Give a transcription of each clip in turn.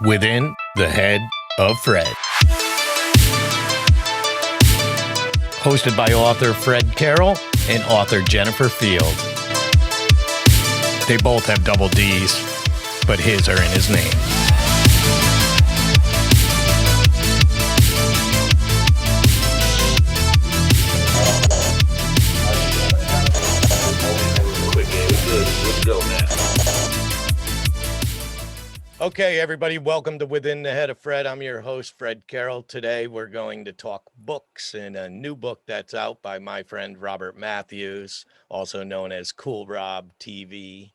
Within the Head of Fred. Hosted by author Fred Carroll and author Jennifer Field. They both have double D's, but his are in his name. Okay, everybody, welcome to Within the Head of Fred. I'm your host, Fred Carroll. Today, we're going to talk books and a new book that's out by my friend Robert Matthews, also known as Cool Rob TV.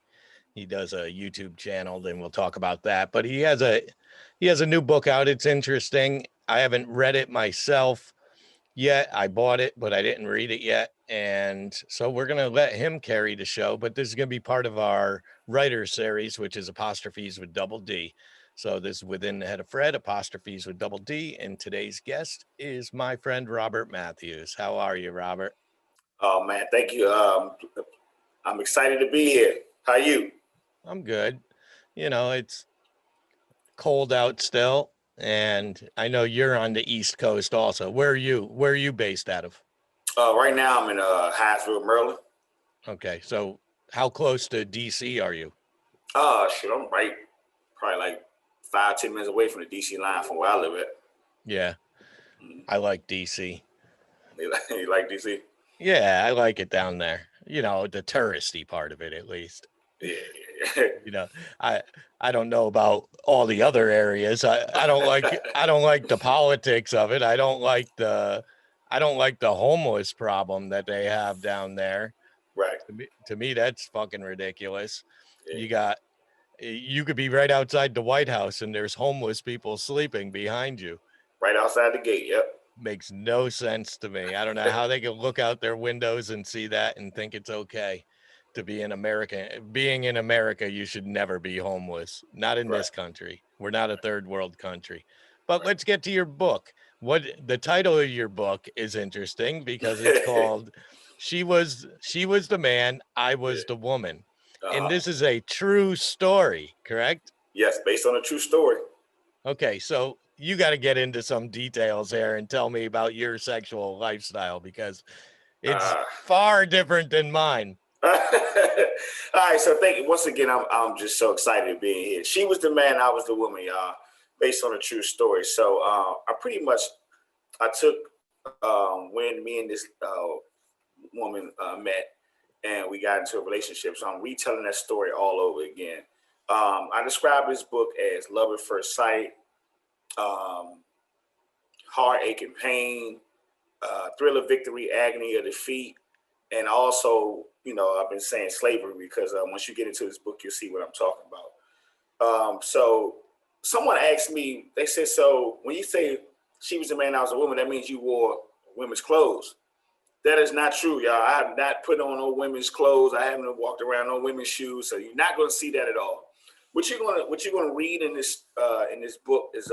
He does a YouTube channel, then we'll talk about that. But he has a new book out. It's interesting. I haven't read it myself yet. I bought it, but I didn't read it yet. And so we're going to let him carry the show, but this is going to be part of our writer series, which is Apostrophes with double D. So this is Within the Head of Fred, Apostrophes with double D. And today's guest is my friend, Robert Matthews. How are you, Robert? Oh, man, thank you. I'm excited to be here. How are you? I'm good. You know, it's cold out still. And I know you're on the East Coast also. Where are you based out of? Right now, I'm in Hyattsville, Maryland. Okay, so how close to DC are you? Shit, I'm right, probably like 5-10 minutes away from the DC line from where I live at. Yeah, I like DC. You like DC? Yeah, I like it down there. You know, the touristy part of it, at least. Yeah. You know, I don't know about all the other areas. I don't like the politics of it. I don't like the homeless problem that they have down there. Right. To me, that's fucking ridiculous. Yeah. You could be right outside the White House and there's homeless people sleeping behind you. Right outside the gate, yep. Makes no sense to me. I don't know how they can look out their windows and see that and think it's okay to be in America. Being in America, you should never be homeless. Not in this country. We're not a third world country. But let's get to your book. What the title of your book is interesting because it's called She Was the Man, I Was the Woman. And this is a true story, correct? Yes, based on a true story. Okay, so you got to get into some details here and tell me about your sexual lifestyle because it's far different than mine. All right, so thank you once again. I'm just so excited to be here. She was the man, I was the woman, y'all, based on a true story. So I took when me and this woman met and we got into a relationship. So I'm retelling that story all over again. I describe this book as love at first sight, heartache and pain, thrill of victory, agony of defeat, and also, you know, I've been saying slavery because once you get into this book, you'll see what I'm talking about. So someone asked me, they said, so when you say she was a man, I was a woman, that means you wore women's clothes. That is not true, y'all. I have not put on no women's clothes. I haven't walked around no women's shoes. So you're not going to see that at all. What you're going to read in this book is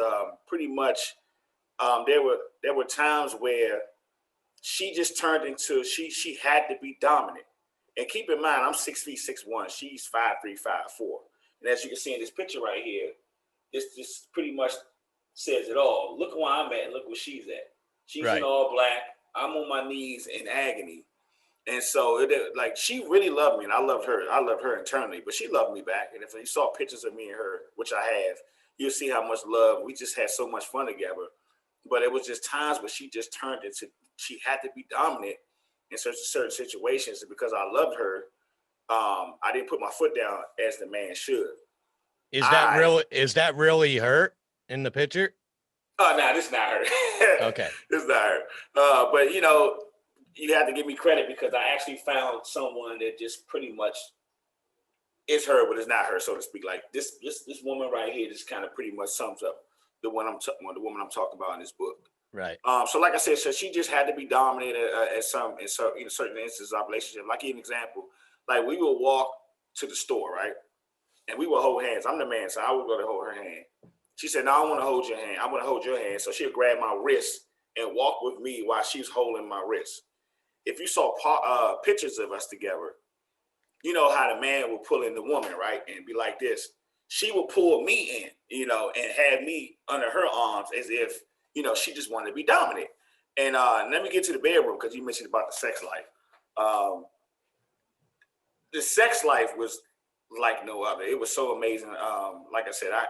pretty much there were times where she just turned into she had to be dominant. And keep in mind, I'm 6 feet 6'1". She's 5'3", 5'4". And as you can see in this picture right here, this pretty much says it all. Look where I'm at and look where she's at. She's in all black. I'm on my knees in agony. And so she really loved me and I loved her. I loved her internally, but she loved me back. And if you saw pictures of me and her, which I have, you'll see how much love. We just had so much fun together. But it was just times where she just turned into, she had to be dominant in certain situations. And because I loved her, I didn't put my foot down as the man should. Is that really her in the picture? Oh, no, this is not her. Okay. This is not her. But, you know, you have to give me credit because I actually found someone that just pretty much is her, but it's not her, so to speak. Like this woman right here just kind of pretty much sums up the woman I'm talking about in this book. Right. So like I said, so she just had to be dominant in certain instances of relationship. Like an example, like we will walk to the store, right? And we will hold hands. I'm the man, so I would go to hold her hand. She said, no, I want to hold your hand. I want to hold your hand. So she'll grab my wrist and walk with me while she's holding my wrist. If you saw pictures of us together, you know how the man will pull in the woman, right? And be like this. she would pull me in, and have me under her arms as if, she just wanted to be dominant. And let me get to the bedroom because you mentioned about the sex life. The sex life was like no other. It was so amazing. Like I said, I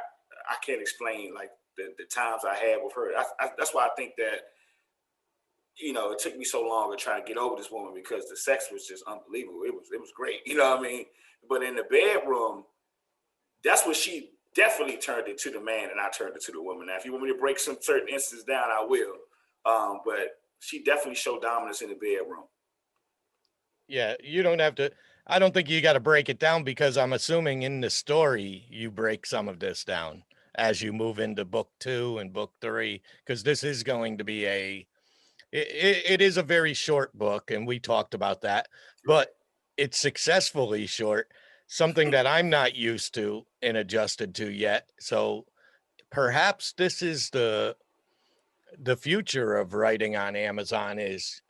can't explain like the times I had with her. That's why I think that it took me so long to try to get over this woman because the sex was just unbelievable. It was great. You know what I mean? But in the bedroom, that's what she definitely turned into the man, and I turned into the woman. Now, if you want me to break some certain instances down, I will. But she definitely showed dominance in the bedroom. Yeah, you don't have to. I don't think you got to break it down because I'm assuming in the story you break some of this down as you move into book 2 and book 3, because this is going to be it is a very short book, and we talked about that, but it's successfully short, something that I'm not used to and adjusted to yet. So perhaps this is the future of writing on Amazon is,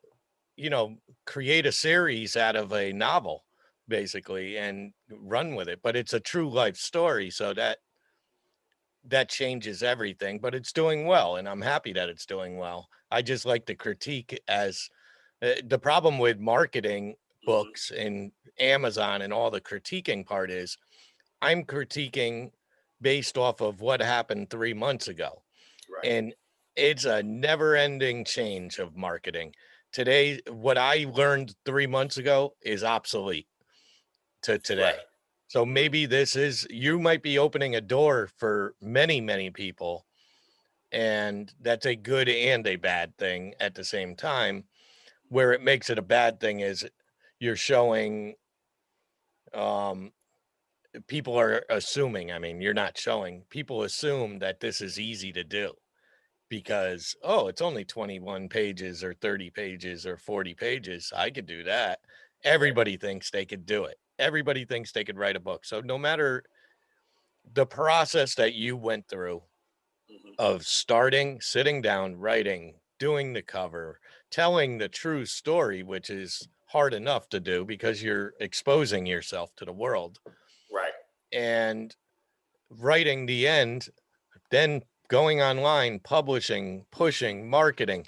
create a series out of a novel basically and run with it. But it's a true life story, so that changes everything, but it's doing well, and I'm happy that it's doing well. I just like to critique as the problem with marketing books and Amazon and all the critiquing part is I'm critiquing based off of what happened 3 months ago. Right. And it's a never ending change of marketing. Today, what I learned 3 months ago is obsolete to today. Right. So maybe you might be opening a door for many, many people. And that's a good and a bad thing at the same time. Where it makes it a bad thing is you're showing, people are assuming, I mean, you're not showing, people assume that this is easy to do because, oh, it's only 21 pages or 30 pages or 40 pages. I could do that. Everybody thinks they could do it. Everybody thinks they could write a book. So no matter the process that you went through of starting, sitting down, writing, doing the cover, telling the true story, which is hard enough to do because you're exposing yourself to the world. Right. And writing the end, then going online, publishing, pushing, marketing,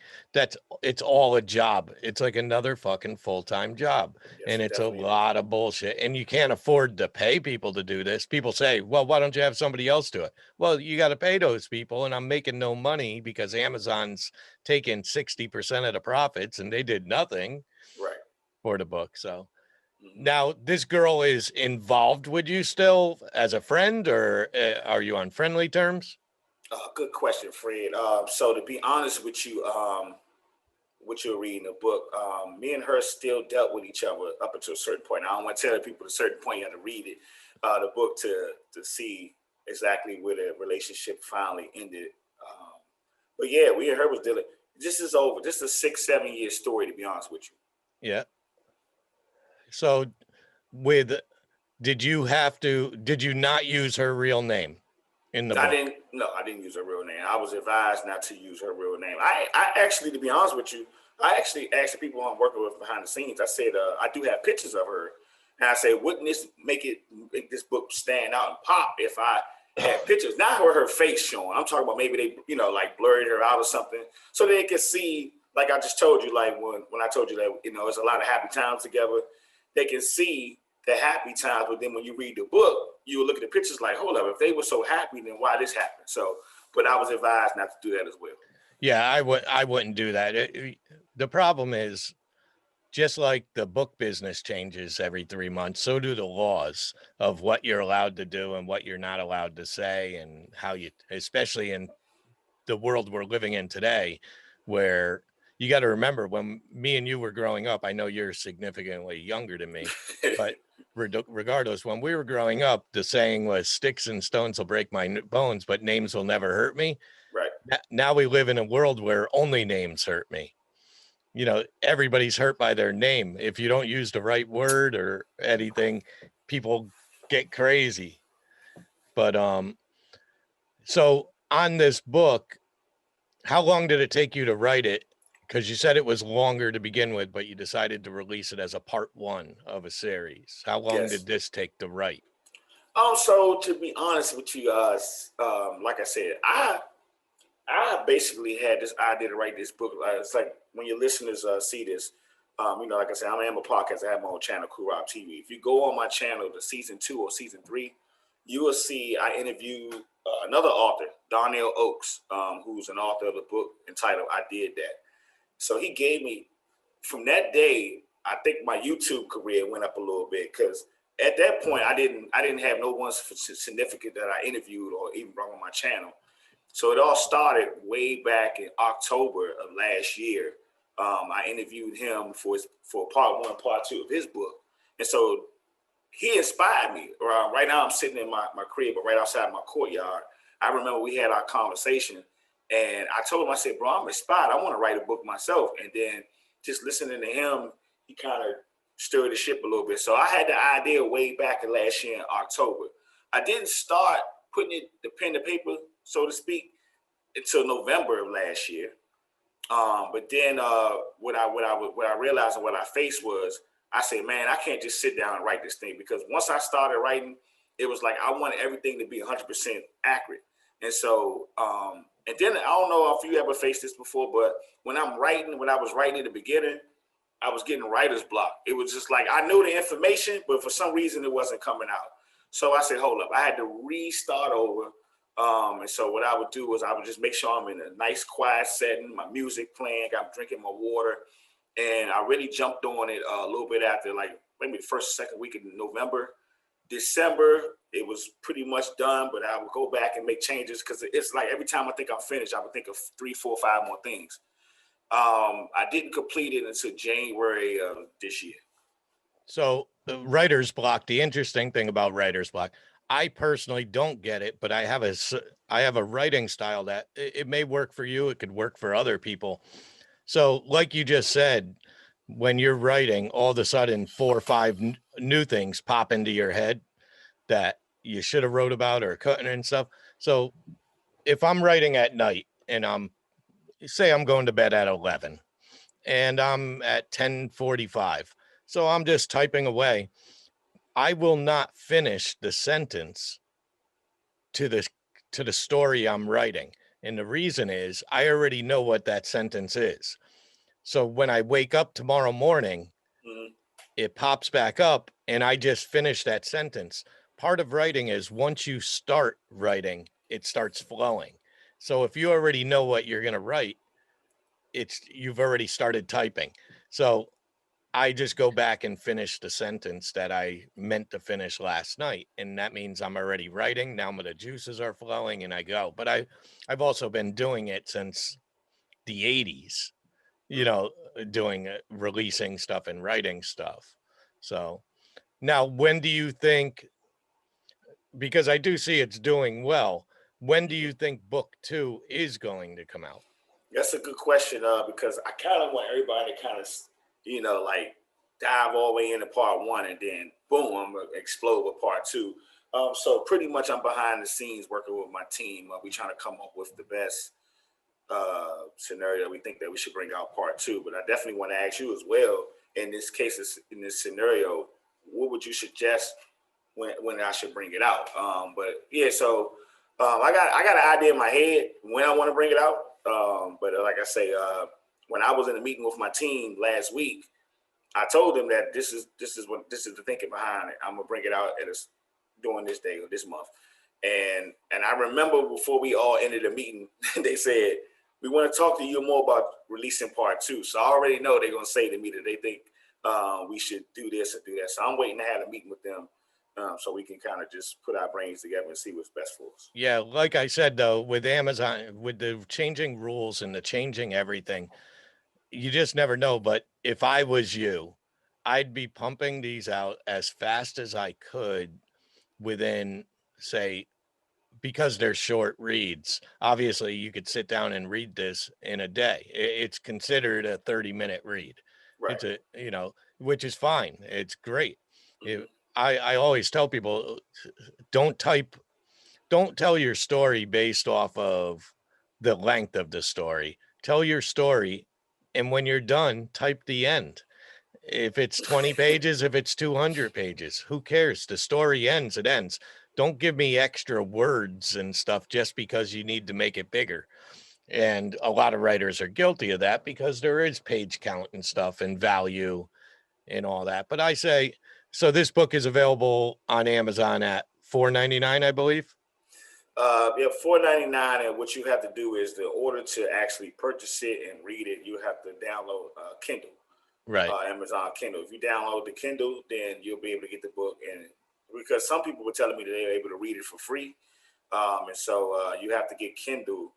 it's all a job. It's like another fucking full-time job. Yes, and it's a definitely lot of bullshit. And you can't afford to pay people to do this. People say, well, why don't you have somebody else do it? Well, you got to pay those people. And I'm making no money because Amazon's taking 60% of the profits and they did nothing Right. for the book. So now this girl is involved with you still as a friend, or are you on friendly terms? Good question, Fred. So to be honest with you, what you're reading the book, me and her still dealt with each other up until a certain point. I don't want to tell people at a certain point you have to read it, the book to see exactly where the relationship finally ended. But yeah, we and her was dealing. This is over. This is a 6-7 year story, to be honest with you. Yeah. So did you not use her real name in the book? I didn't use her real name. I was advised not to use her real name. I actually, to be honest with you, I actually asked the people I'm working with behind the scenes. I said, I do have pictures of her, and I said, wouldn't this make this book stand out and pop if I had pictures? Not her face showing. I'm talking about maybe they, like blurred her out or something, so they could see. Like I just told you, like when I told you that, it's a lot of happy times together. They can see the happy times, but then when you read the book, you look at the pictures like, hold up, if they were so happy, then why this happened? So, but I was advised not to do that as well. Yeah, I wouldn't do that. The problem is, just like the book business changes every 3 months, so do the laws of what you're allowed to do and what you're not allowed to say, and how you, especially in the world we're living in today, where you got to remember when me and you were growing up, I know you're significantly younger than me, but regardless, when we were growing up, the saying was sticks and stones will break my bones, but names will never hurt me. Right. Now we live in a world where only names hurt me. Everybody's hurt by their name. If you don't use the right word or anything, people get crazy. But so on this book, how long did it take you to write it? Because you said it was longer to begin with, but you decided to release it as a part 1 of a series. How long did this take to write? So to be honest with you guys, like I said, I basically had this idea to write this book. It's like when your listeners see this, like I said, I am a podcast. I have my own channel, CARROLL TV. If you go on my channel, the season 2 or season 3, you will see I interviewed another author, Darnell Oaks, who's an author of the book entitled "I Did That." So he gave me, from that day, I think my YouTube career went up a little bit because at that point I didn't have no one significant that I interviewed or even brought on my channel. So it all started way back in October of last year. I interviewed him for part 1, part 2 of his book, and so he inspired me. Right now I'm sitting in my crib, but right outside my courtyard. I remember we had our conversation, and I told him, I said, bro, I'm inspired. I want to write a book myself. And then just listening to him, he kind of stirred the ship a little bit. So I had the idea way back in last year in October. I didn't start putting the pen to paper, so to speak, until November of last year. But then what I realized and what I faced was, I said, man, I can't just sit down and write this thing, because once I started writing, it was like I wanted everything to be 100% accurate. And so, and then I don't know if you ever faced this before, but when I was writing in the beginning, I was getting writer's block. It was just like I knew the information, but for some reason it wasn't coming out. So I said, hold up, I had to restart over. And so what I would do was I would just make sure I'm in a nice quiet setting, my music playing, I'm drinking my water. And I really jumped on it a little bit after, like maybe the first, second week in November. December, it was pretty much done, but I would go back and make changes because it's like every time I think I'm finished, I would think of 3, 4, 5 more things. I didn't complete it until January of this year. So writer's block, the interesting thing about writer's block, I personally don't get it, but I have a writing style that it may work for you. It could work for other people. So like you just said, when you're writing, all of a sudden 4 or 5 new things pop into your head that you should have wrote about or cutting and stuff. So if I'm writing at night and say I'm going to bed at 11 and I'm at 10:45, so I'm just typing away, I will not finish the sentence to the story I'm writing. And the reason is I already know what that sentence is. So when I wake up tomorrow morning, it pops back up and I just finish that sentence. Part of writing is once you start writing, it starts flowing. So if you already know what you're going to write, you've already started typing. So I just go back and finish the sentence that I meant to finish last night. And that means I'm already writing. Now the juices are flowing and I go. But I've also been doing it since the 80s, releasing stuff and writing stuff. So now when do you think, because I do see it's doing well, when do you think book 2 is going to come out? That's a good question, because I kind of want everybody to kind of, like dive all the way into part 1 and then boom, I'm gonna explode with part 2. So pretty much I'm behind the scenes working with my team. We trying to come up with the best scenario we think that we should bring out part 2. But I definitely want to ask you as well, in this case, in this scenario, what would you suggest when I should bring it out? But yeah, so I got an idea in my head when I want to bring it out. But like I say, when I was in a meeting with my team last week, I told them that this is the thinking behind it. I'm gonna bring it out during this day or this month. And I remember before we all ended the meeting, they said, we want to talk to you more about releasing part 2. So I already know they're gonna say to me that they think we should do this and do that. So I'm waiting to have a meeting with them. So we can kind of just put our brains together and see what's best for us. Yeah, like I said, though, with Amazon, with the changing rules and the changing everything, you just never know. But if I was you, I'd be pumping these out as fast as I could within, say, because they're short reads. Obviously, you could sit down and read this in a day. It's considered a 30-minute read. Right. It's which is fine. It's great. I always tell people, don't tell your story based off of the length of the story. Tell your story, and when you're done, type the end. If it's 20 pages, if it's 200 pages, who cares? The story ends, it ends. Don't give me extra words and stuff just because you need to make it bigger. And a lot of writers are guilty of that because there is page count and stuff and value and all that. But I say, so this book is available on Amazon at $4.99, I believe. Yeah, $4.99, and what you have to do is, the order to actually purchase it and read it, you have to download Kindle, Right. Amazon Kindle. If you download the Kindle, then you'll be able to get the book. And because some people were telling me that they were able to read it for free, and so you have to get Kindle,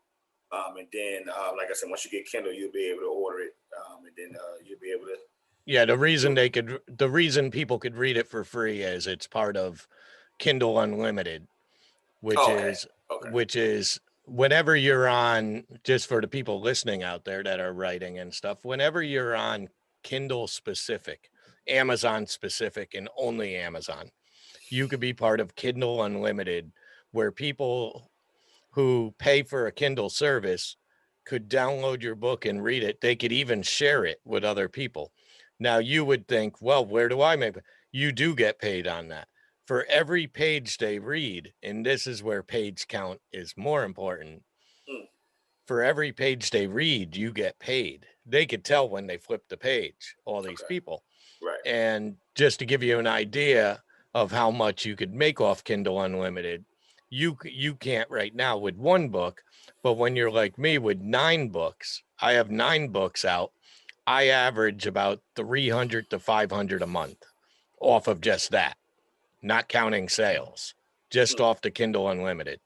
and then like I said, once you get Kindle, you'll be able to order it, and then you'll be able to. Yeah, the reason people could read it for free is it's part of Kindle Unlimited, which Oh, okay. is Okay. which is whenever you're on, just for the people listening out there that are writing and stuff, whenever you're on Kindle specific, Amazon specific, and only Amazon, you could be part of Kindle Unlimited, where people who pay for a Kindle service could download your book and read it. They could even share it with other people. Now you would think, well, where do I make it? You do get paid on that. For every page they read, and this is where page count is more important. Mm. For every page they read, you get paid. They could tell when they flip the page, all these Okay. people. Right. And just to give you an idea of how much you could make off Kindle Unlimited, you can't right now with one book, but when you're like me with 9 books, I have 9 books out. I average about 300 to 500 a month off of just that, not counting sales, just off the Kindle Unlimited.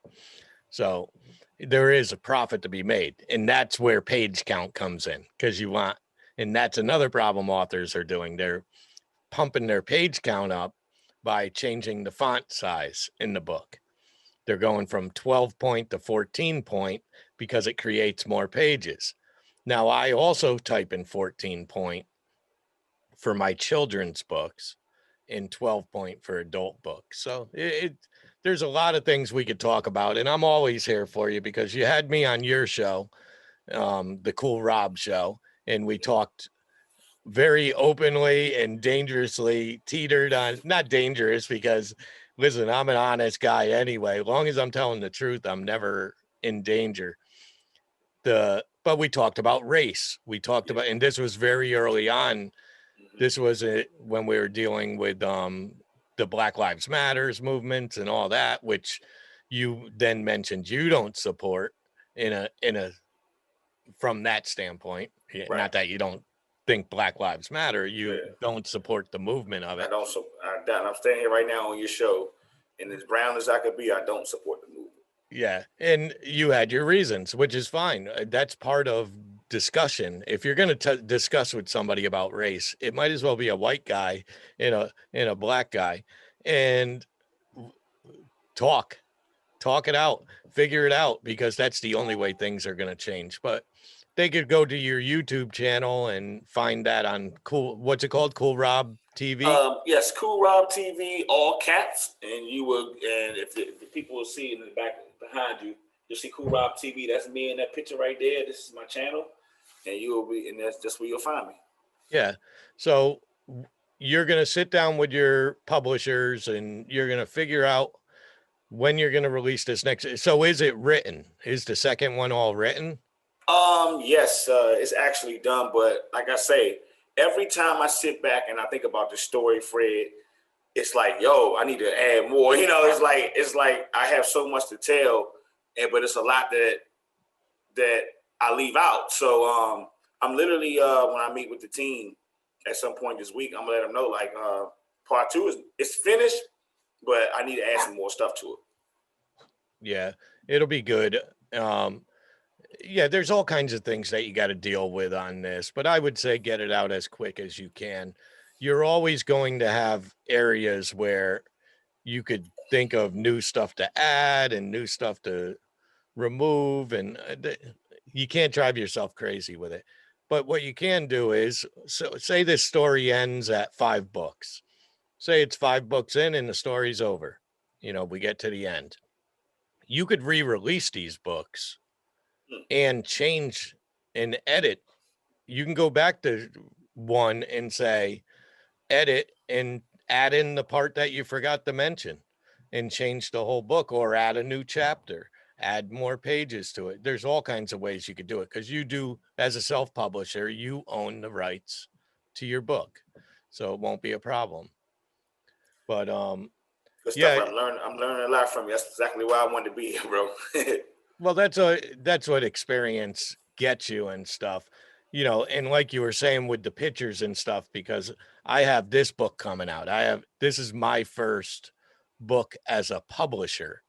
So there is a profit to be made, and that's where page count comes in, because you want, and that's another problem authors are doing. They're pumping their page count up by changing the font size in the book. They're going from 12 point to 14 point because it creates more pages. Now, I also type in 14 point for my children's books and 12 point for adult books. So there's a lot of things we could talk about, and I'm always here for you because you had me on your show, the Cool Rob show, and we talked very openly and dangerously teetered on, not dangerous because listen, I'm an honest guy anyway. As long as I'm telling the truth, I'm never in danger. But we talked about race. We talked about, and this was very early on. This was when we were dealing with the Black Lives Matters movement and all that, which you then mentioned you don't support in a from that standpoint. Right. Not that you don't think Black Lives Matter, you don't support the movement of I it. don't. I'm standing here right now on your show, and as brown as I could be, I don't support the movement. Yeah, and you had your reasons, which is fine. That's part of discussion. If you're going to discuss with somebody about race, it might as well be a white guy and a black guy, and talk it out, figure it out, because that's the only way things are going to change. But they could go to your YouTube channel and find that on what's it called? Cool Rob TV. Yes, Cool Rob TV, all caps, and you will. And if the people will see in the back behind you, you'll see Cool Rob TV. That's me in that picture right there. This is my channel, and you will be, and that's just where you'll find me. Yeah. So you're going to sit down with your publishers and you're going to figure out when you're going to release this next. So is it written? Is the second one all written? Yes, it's actually done. But like I say, every time I sit back and I think about the story, Fred, it's like, yo, I need to add more. You know, it's like I have so much to tell, but it's a lot that I leave out. So I'm literally when I meet with the team at some point this week, I'm gonna let them know like part 2 is finished, but I need to add some more stuff to it. Yeah, it'll be good. Yeah, there's all kinds of things that you got to deal with on this, but I would say get it out as quick as you can. You're always going to have areas where you could think of new stuff to add and new stuff to remove, and you can't drive yourself crazy with it. But what you can do is, so say this story ends at 5 books. Say it's 5 books in and the story's over. You know, we get to the end. You could re-release these books and change and edit. You can go back to one and say, edit and add in the part that you forgot to mention. and change the whole book, or add a new chapter, add more pages to it. There's all kinds of ways you could do it, because you do, as a self-publisher, you own the rights to your book, so it won't be a problem. But Good stuff. yeah, I'm learning a lot from you. That's exactly why I wanted to be here, bro. well, that's what experience gets you and stuff, you know. And like you were saying with the pictures and stuff, because I have this book coming out. This is my first book as a publisher,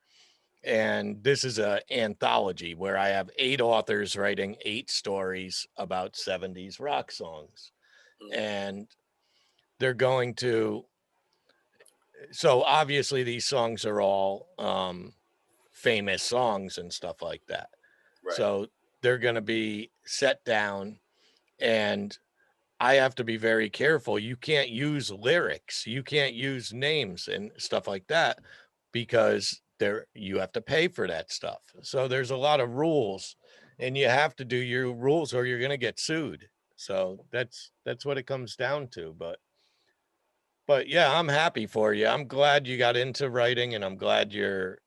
and this is an anthology where I have 8 authors writing 8 stories about 70s rock songs. And they're going to, so obviously these songs are all famous songs and stuff like that. Right. So they're going to be set down, and I have to be very careful. You can't use lyrics, you can't use names and stuff like that, because you have to pay for that stuff. So there's a lot of rules, and you have to do your rules or you're going to get sued. So that's what it comes down to. But yeah, I'm happy for you. I'm glad you got into writing, and I'm glad you're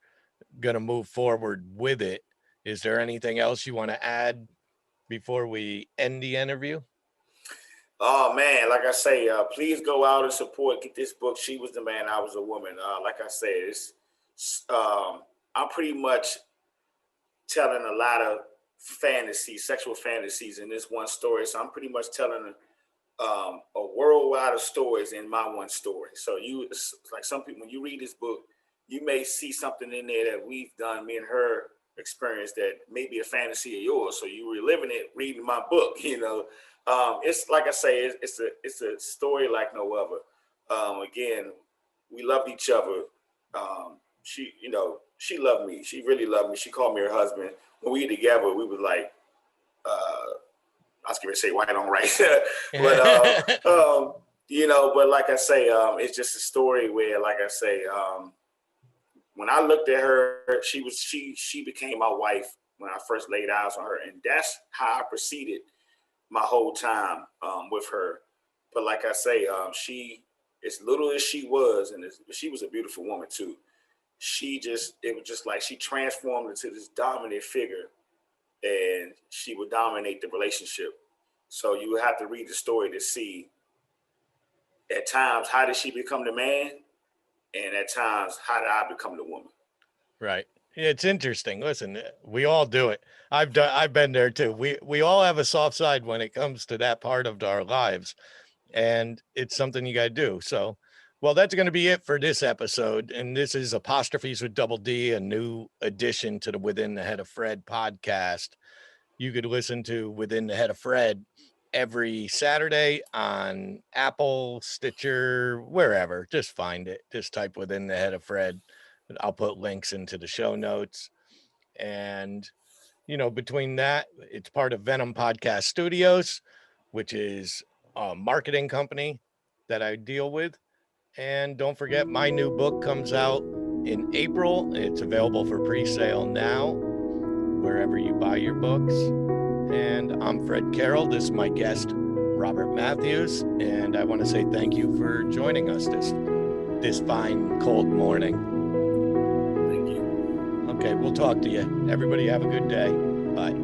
going to move forward with it. Is there anything else you want to add before we end the interview? Oh man, like I say, please go out and support. Get this book. She Was the Man, I Was a Woman. Like I said, I'm pretty much telling a lot of sexual fantasies in this one story. So I'm pretty much telling a worldwide of stories in my one story. So like some people, when you read this book, you may see something in there that we've done, me and her experience, that may be a fantasy of yours. So you reliving it, reading my book, you know. It's like I say, it's a story like no other. Again, we loved each other. She loved me. She really loved me. She called me her husband. When we were together, we was like, I was going to say white on right, but like I say, it's just a story where, like I say, when I looked at her, she became my wife when I first laid eyes on her, and that's how I proceeded my whole time with her. But like I say, she, as little as she was, and she was a beautiful woman too. It was just like she transformed into this dominant figure, and she would dominate the relationship. So you would have to read the story to see, at times, how did she become the man? And at times, how did I become the woman? Right. It's interesting. Listen, we all do it. I've been there too. We all have a soft side when it comes to that part of our lives, and it's something you got to do. So, well, that's going to be it for this episode. And this is Apostrophes with Double D, a new addition to the Within the Head of Fred podcast. You could listen to Within the Head of Fred every Saturday on Apple, Stitcher, wherever. Just find it. Just type Within the Head of Fred. I'll put links into the show notes. And, you know, between that, it's part of Venom Podcast Studios, which is a marketing company that I deal with. And don't forget, my new book comes out in April. It's available for pre-sale now, wherever you buy your books. And I'm Fred Carroll. This is my guest, Robert Matthews. And I want to say thank you for joining us this fine, cold morning. Thank you. Okay, we'll talk to you. Everybody have a good day. Bye.